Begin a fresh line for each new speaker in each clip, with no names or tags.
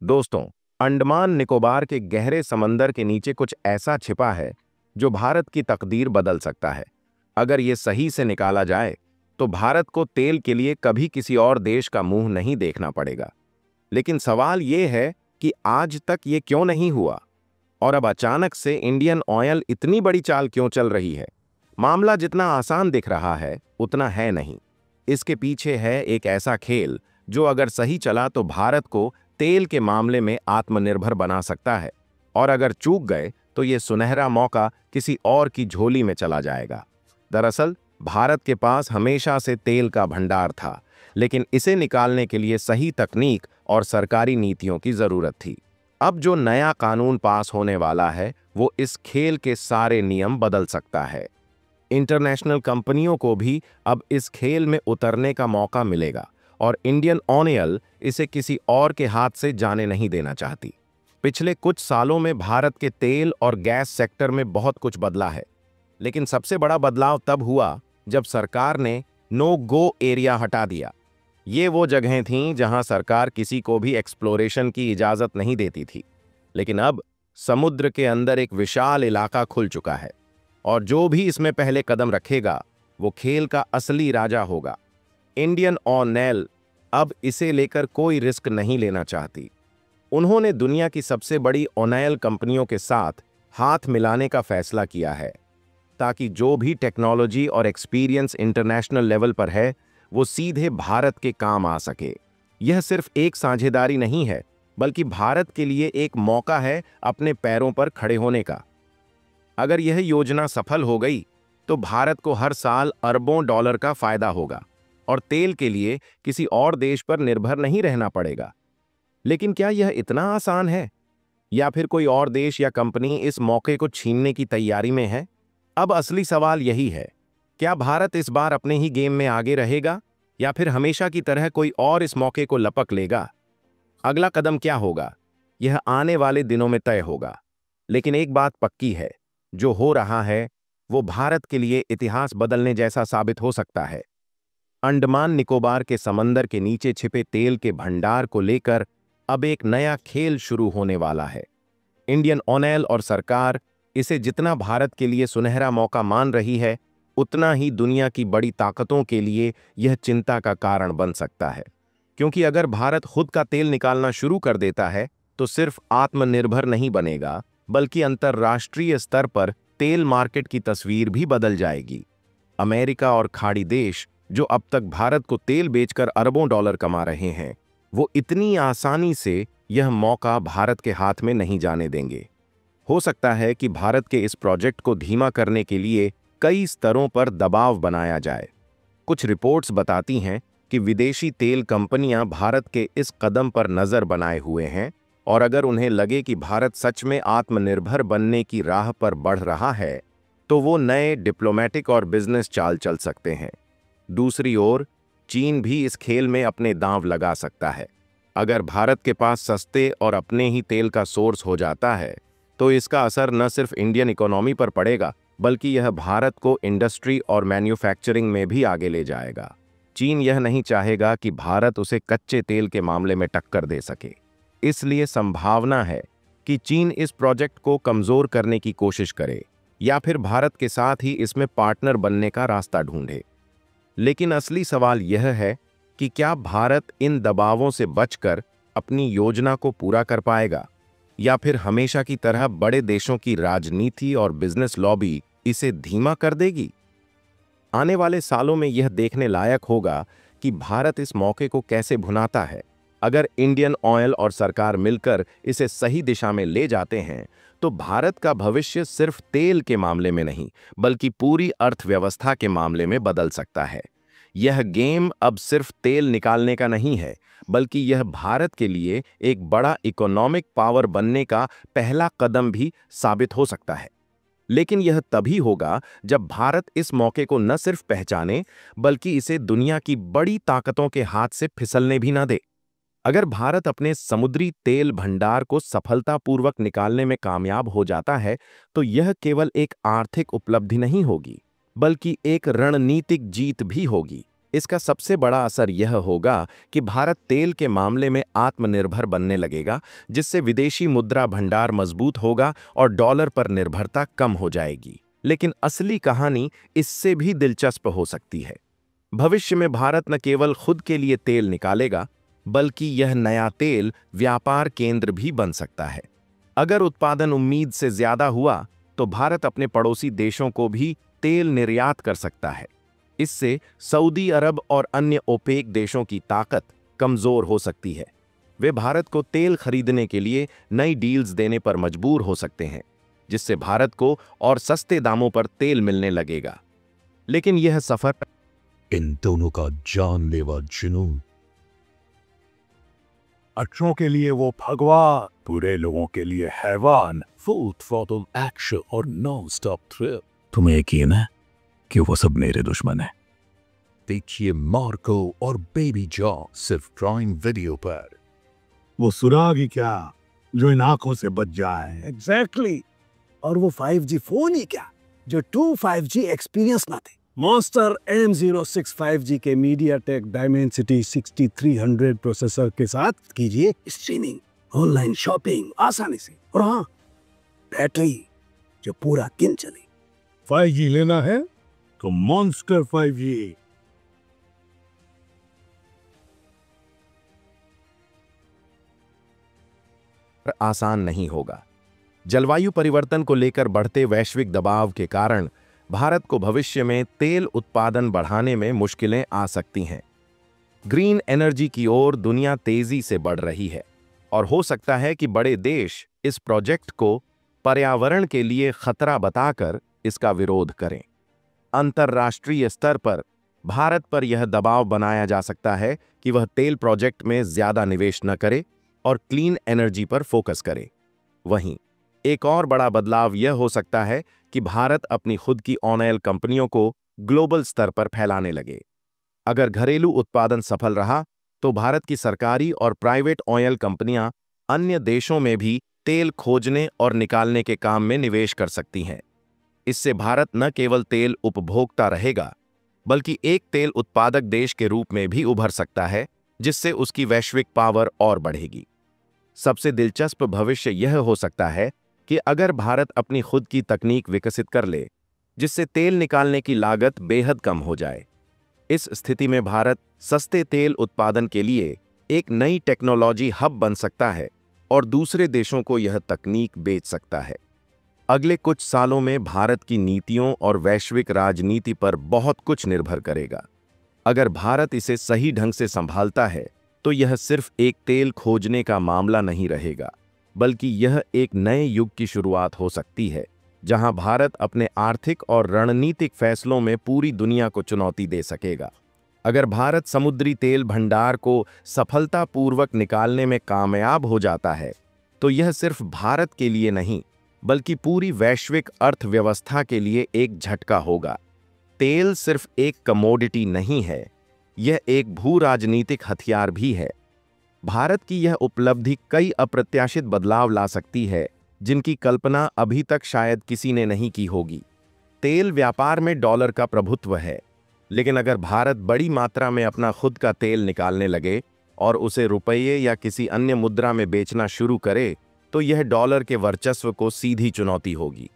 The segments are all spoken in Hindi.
दोस्तों, अंडमान निकोबार के गहरे समंदर के नीचे कुछ ऐसा छिपा है जो भारत की तकदीर बदल सकता है। अगर ये सही से निकाला जाए तो भारत को तेल के लिए कभी किसी और देश का मुंह नहीं देखना पड़ेगा। लेकिन सवाल ये है कि आज तक ये क्यों नहीं हुआ और अब अचानक से इंडियन ऑयल इतनी बड़ी चाल क्यों चल रही है। मामला जितना आसान दिख रहा है उतना है नहीं। इसके पीछे है एक ऐसा खेल जो अगर सही चला तो भारत को तेल के मामले में आत्मनिर्भर बना सकता है, और अगर चूक गए तो ये सुनहरा मौका किसी और की झोली में चला जाएगा। दरअसल भारत के पास हमेशा से तेल का भंडार था, लेकिन इसे निकालने के लिए सही तकनीक और सरकारी नीतियों की जरूरत थी। अब जो नया कानून पास होने वाला है वो इस खेल के सारे नियम बदल सकता है। इंटरनेशनल कंपनियों को भी अब इस खेल में उतरने का मौका मिलेगा, और इंडियन ऑयल इसे किसी और के हाथ से जाने नहीं देना चाहती। पिछले कुछ सालों में भारत के तेल और गैस सेक्टर में बहुत कुछ बदला है, लेकिन सबसे बड़ा बदलाव तब हुआ जब सरकार ने नो गो एरिया हटा दिया। ये वो जगहें थीं जहां सरकार किसी को भी एक्सप्लोरेशन की इजाजत नहीं देती थी। लेकिन अब समुद्र के अंदर एक विशाल इलाका खुल चुका है, और जो भी इसमें पहले कदम रखेगा वो खेल का असली राजा होगा। इंडियन ऑयल अब इसे लेकर कोई रिस्क नहीं लेना चाहती। उन्होंने दुनिया की सबसे बड़ी ऑयल कंपनियों के साथ हाथ मिलाने का फैसला किया है, ताकि जो भी टेक्नोलॉजी और एक्सपीरियंस इंटरनेशनल लेवल पर है वो सीधे भारत के काम आ सके। यह सिर्फ एक साझेदारी नहीं है, बल्कि भारत के लिए एक मौका है अपने पैरों पर खड़े होने का। अगर यह योजना सफल हो गई तो भारत को हर साल अरबों डॉलर का फायदा होगा, और तेल के लिए किसी और देश पर निर्भर नहीं रहना पड़ेगा। लेकिन क्या यह इतना आसान है, या फिर कोई और देश या कंपनी इस मौके को छीनने की तैयारी में है? अब असली सवाल यही है, क्या भारत इस बार अपने ही गेम में आगे रहेगा, या फिर हमेशा की तरह कोई और इस मौके को लपक लेगा? अगला कदम क्या होगा, यह आने वाले दिनों में तय होगा। लेकिन एक बात पक्की है, जो हो रहा है वो भारत के लिए इतिहास बदलने जैसा साबित हो सकता है। अंडमान निकोबार के समंदर के नीचे छिपे तेल के भंडार को लेकर अब एक नया खेल शुरू होने वाला है। इंडियन ऑयल और सरकार इसे जितना भारत के लिए सुनहरा मौका मान रही है, उतना ही दुनिया की बड़ी ताकतों के लिए यह चिंता का कारण बन सकता है। क्योंकि अगर भारत खुद का तेल निकालना शुरू कर देता है तो सिर्फ आत्मनिर्भर नहीं बनेगा, बल्कि अंतर्राष्ट्रीय स्तर पर तेल मार्केट की तस्वीर भी बदल जाएगी। अमेरिका और खाड़ी देश जो अब तक भारत को तेल बेचकर अरबों डॉलर कमा रहे हैं, वो इतनी आसानी से यह मौका भारत के हाथ में नहीं जाने देंगे। हो सकता है कि भारत के इस प्रोजेक्ट को धीमा करने के लिए कई स्तरों पर दबाव बनाया जाए। कुछ रिपोर्ट्स बताती हैं कि विदेशी तेल कंपनियां भारत के इस कदम पर नजर बनाए हुए हैं, और अगर उन्हें लगे कि भारत सच में आत्मनिर्भर बनने की राह पर बढ़ रहा है तो वो नए डिप्लोमेटिक और बिजनेस चाल चल सकते हैं। दूसरी ओर चीन भी इस खेल में अपने दांव लगा सकता है। अगर भारत के पास सस्ते और अपने ही तेल का सोर्स हो जाता है तो इसका असर न सिर्फ इंडियन इकोनॉमी पर पड़ेगा, बल्कि यह भारत को इंडस्ट्री और मैन्युफैक्चरिंग में भी आगे ले जाएगा। चीन यह नहीं चाहेगा कि भारत उसे कच्चे तेल के मामले में टक्कर दे सके, इसलिए संभावना है कि चीन इस प्रोजेक्ट को कमजोर करने की कोशिश करे, या फिर भारत के साथ ही इसमें पार्टनर बनने का रास्ता ढूंढे। लेकिन असली सवाल यह है कि क्या भारत इन दबावों से बचकर अपनी योजना को पूरा कर पाएगा, या फिर हमेशा की तरह बड़े देशों की राजनीति और बिजनेस लॉबी इसे धीमा कर देगी। आने वाले सालों में यह देखने लायक होगा कि भारत इस मौके को कैसे भुनाता है। अगर इंडियन ऑयल और सरकार मिलकर इसे सही दिशा में ले जाते हैं तो भारत का भविष्य सिर्फ तेल के मामले में नहीं, बल्कि पूरी अर्थव्यवस्था के मामले में बदल सकता है। यह गेम अब सिर्फ तेल निकालने का नहीं है, बल्कि यह भारत के लिए एक बड़ा इकोनॉमिक पावर बनने का पहला कदम भी साबित हो सकता है। लेकिन यह तभी होगा जब भारत इस मौके को न सिर्फ पहचाने, बल्कि इसे दुनिया की बड़ी ताकतों के हाथ से फिसलने भी न दे। अगर भारत अपने समुद्री तेल भंडार को सफलतापूर्वक निकालने में कामयाब हो जाता है तो यह केवल एक आर्थिक उपलब्धि नहीं होगी, बल्कि एक रणनीतिक जीत भी होगी। इसका सबसे बड़ा असर यह होगा कि भारत तेल के मामले में आत्मनिर्भर बनने लगेगा, जिससे विदेशी मुद्रा भंडार मजबूत होगा और डॉलर पर निर्भरता कम हो जाएगी। लेकिन असली कहानी इससे भी दिलचस्प हो सकती है। भविष्य में भारत न केवल खुद के लिए तेल निकालेगा, बल्कि यह नया तेल व्यापार केंद्र भी बन सकता है। अगर उत्पादन उम्मीद से ज्यादा हुआ तो भारत अपने पड़ोसी देशों को भी तेल निर्यात कर सकता है। इससे सऊदी अरब और अन्य ओपेक देशों की ताकत कमजोर हो सकती है। वे भारत को तेल खरीदने के लिए नई डील्स देने पर मजबूर हो सकते हैं, जिससे भारत को और सस्ते दामों पर तेल मिलने लगेगा। लेकिन यह सफर
इन दोनों का जानलेवा जुनून, अच्छों के लिए वो भगवान, बुरे लोगों के लिए हैवान, फुल थ्रॉटल एक्शन और नॉन स्टॉप थ्रिल। तुम्हें यकीन है कि वो सब मेरे दुश्मन हैं? देखिए मार्को और बेबी जॉन सिर्फ प्राइम वीडियो पर।
वो सुराग ही क्या जो इन आंखों से बच जाए।
एग्जैक्टली। और वो 5G फोन ही क्या जो 5G एक्सपीरियंस ना थे। मॉन्स्टर M06 5G के मीडियाटेक डायमेंसिटी 6300 प्रोसेसर के साथ कीजिए स्ट्रीमिंग, ऑनलाइन शॉपिंग आसानी से। और हाँ, बैटरी जो पूरा दिन चले।
5G लेना है तो मॉन्स्टर 5G।
आसान नहीं होगा। जलवायु परिवर्तन को लेकर बढ़ते वैश्विक दबाव के कारण भारत को भविष्य में तेल उत्पादन बढ़ाने में मुश्किलें आ सकती हैं। ग्रीन एनर्जी की ओर दुनिया तेजी से बढ़ रही है और हो सकता है कि बड़े देश इस प्रोजेक्ट को पर्यावरण के लिए खतरा बताकर इसका विरोध करें। अंतर्राष्ट्रीय स्तर पर भारत पर यह दबाव बनाया जा सकता है कि वह तेल प्रोजेक्ट में ज्यादा निवेश न करे और क्लीन एनर्जी पर फोकस करे। वहीं एक और बड़ा बदलाव यह हो सकता है कि भारत अपनी खुद की ऑयल कंपनियों को ग्लोबल स्तर पर फैलाने लगे। अगर घरेलू उत्पादन सफल रहा तो भारत की सरकारी और प्राइवेट ऑयल कंपनियां अन्य देशों में भी तेल खोजने और निकालने के काम में निवेश कर सकती हैं। इससे भारत न केवल तेल उपभोक्ता रहेगा, बल्कि एक तेल उत्पादक देश के रूप में भी उभर सकता है, जिससे उसकी वैश्विक पावर और बढ़ेगी। सबसे दिलचस्प भविष्य यह हो सकता है कि अगर भारत अपनी खुद की तकनीक विकसित कर ले, जिससे तेल निकालने की लागत बेहद कम हो जाए। इस स्थिति में भारत सस्ते तेल उत्पादन के लिए एक नई टेक्नोलॉजी हब बन सकता है और दूसरे देशों को यह तकनीक बेच सकता है। अगले कुछ सालों में भारत की नीतियों और वैश्विक राजनीति पर बहुत कुछ निर्भर करेगा। अगर भारत इसे सही ढंग से संभालता है तो यह सिर्फ एक तेल खोजने का मामला नहीं रहेगा, बल्कि यह एक नए युग की शुरुआत हो सकती है, जहां भारत अपने आर्थिक और रणनीतिक फैसलों में पूरी दुनिया को चुनौती दे सकेगा। अगर भारत समुद्री तेल भंडार को सफलतापूर्वक निकालने में कामयाब हो जाता है, तो यह सिर्फ भारत के लिए नहीं, बल्कि पूरी वैश्विक अर्थव्यवस्था के लिए एक झटका होगा। तेल सिर्फ एक कमोडिटी नहीं है, यह एक भू राजनीतिक हथियार भी है। भारत की यह उपलब्धि कई अप्रत्याशित बदलाव ला सकती है, जिनकी कल्पना अभी तक शायद किसी ने नहीं की होगी। तेल व्यापार में डॉलर का प्रभुत्व है, लेकिन अगर भारत बड़ी मात्रा में अपना खुद का तेल निकालने लगे और उसे रुपये या किसी अन्य मुद्रा में बेचना शुरू करे, तो यह डॉलर के वर्चस्व को सीधी चुनौती होगी।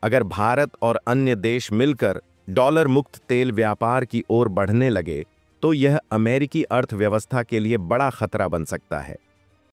अगर भारत और अन्य देश मिलकर डॉलर मुक्त तेल व्यापार की ओर बढ़ने लगे, तो यह अमेरिकी अर्थव्यवस्था के लिए बड़ा खतरा बन सकता है।